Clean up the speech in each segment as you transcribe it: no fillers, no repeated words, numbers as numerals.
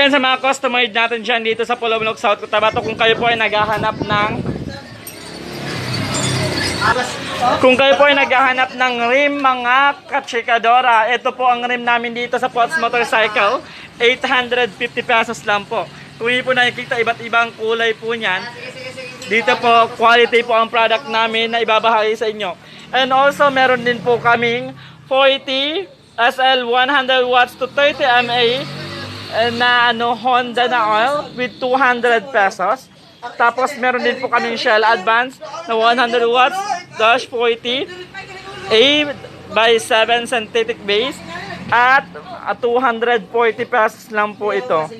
yan sa mga customer natin dyan dito sa Pulomolok, South Cotabato. Kung kayo po ay naghahanap ng rim mga kachikadora, ito po ang rim namin dito sa Potts Motorcycle. 850 pesos lang po. Kung hindi po nakikita, iba't ibang kulay po niyan. Dito po, quality po ang product namin na ibabahagi sa inyo. And also, meron din po kaming 40 SL 100 watts to 30 mAh na Honda na oil with 200 pesos. Tapos meron din po kaming Shell Advance na 100 watts dash 40 A/7 synthetic base at 240 pesos lang po ito.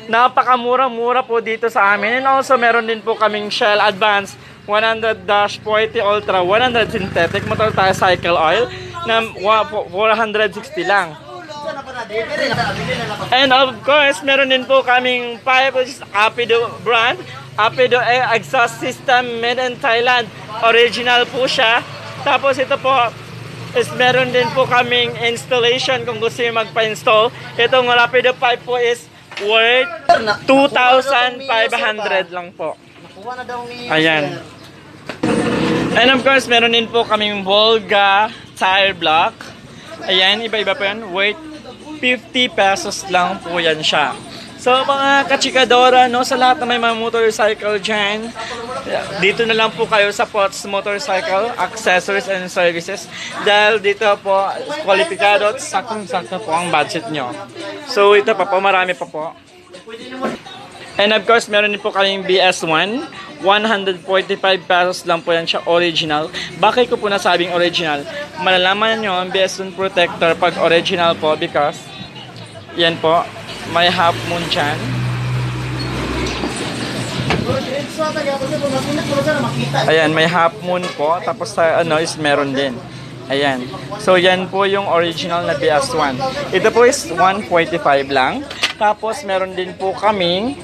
Napakamura-mura po dito sa amin. And also meron din po kaming Shell Advance 100-40 Ultra 100 synthetic motorcycle oil na 460 lang. And of course, meron din po kaming pipe, which is Apido brand. Apido exhaust system made in Thailand. Original po siya. Tapos ito po is meron din po kaming installation kung gusto nyo magpa-install. Itong Rapido pipe po is worth 2,500 lang po. Ayan. And of course, meron din po kaming Volga tire block. Ayan, iba-iba po yan. Worth 50 pesos lang po yan siya. So mga kachikadora, no, sa lahat na may mga motorcycle dyan, dito na lang po kayo sa Potts Motorcycle Accessories and Services. Dahil dito po, kwalipikado at sakong-sakto po ang budget nyo. So ito pa po, marami pa po. And of course, meron din po kaming BS1. 145 pesos lang po yan siya, original. Bakit ko po nasabing original? Malalaman nyo ang BS1 protector pag original po because yan po, may half moon dyan. Ayan, may half moon po. Tapos sa is meron din. Ayan. So yan po yung original na BS1. Ito po is 145 lang. Tapos meron din po kaming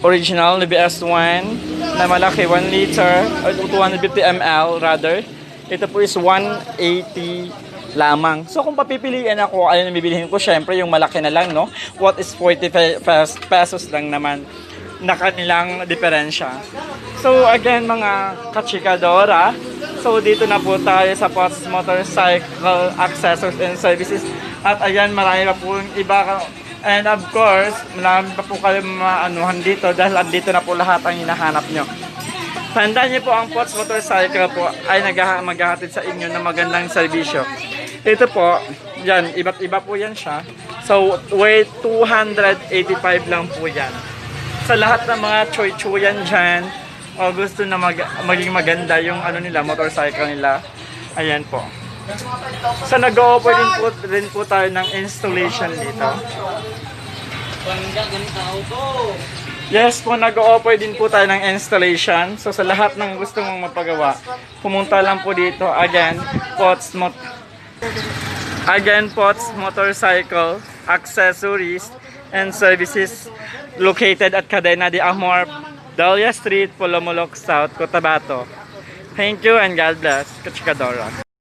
original na BS1 na malaki, 1 liter or 250 ml rather. Ito po is 180 lamang. So kung papipiliin ako, ayun ang bibilihin ko, syempre yung malaki na lang, no? What is 45 pesos lang naman na kanilang diferensya. So again mga kachikadora, so dito na po tayo sa Potts Motorcycle Accessories and Services. At ayan, marami pa po yung iba. And of course, marami pa po kayo maanuhan dito dahil andito na po lahat ang hinahanap nyo. Tandaan niyo po, ang Potts Motorcycle po ay maghahatid sa inyo ng magandang serbisyo. Ito po, yan, iba't iba po yan siya. So, weight 285 lang po yan. Sa lahat ng mga choy-choyan dyan, o gusto na maging maganda yung nila, motorcycle nila, ayan po. So nag-o-offer din po tayo ng installation dito. Yes po, nag-o-offer din po tayo ng installation. So sa lahat ng gusto mong mapagawa, pumunta lang po dito. Again, Potts Motorcycle Accessories and Services located at Cadena de Amor, Dahlia Street, Pulomolok, South Cotabato. Thank you and God bless, Kachikadora.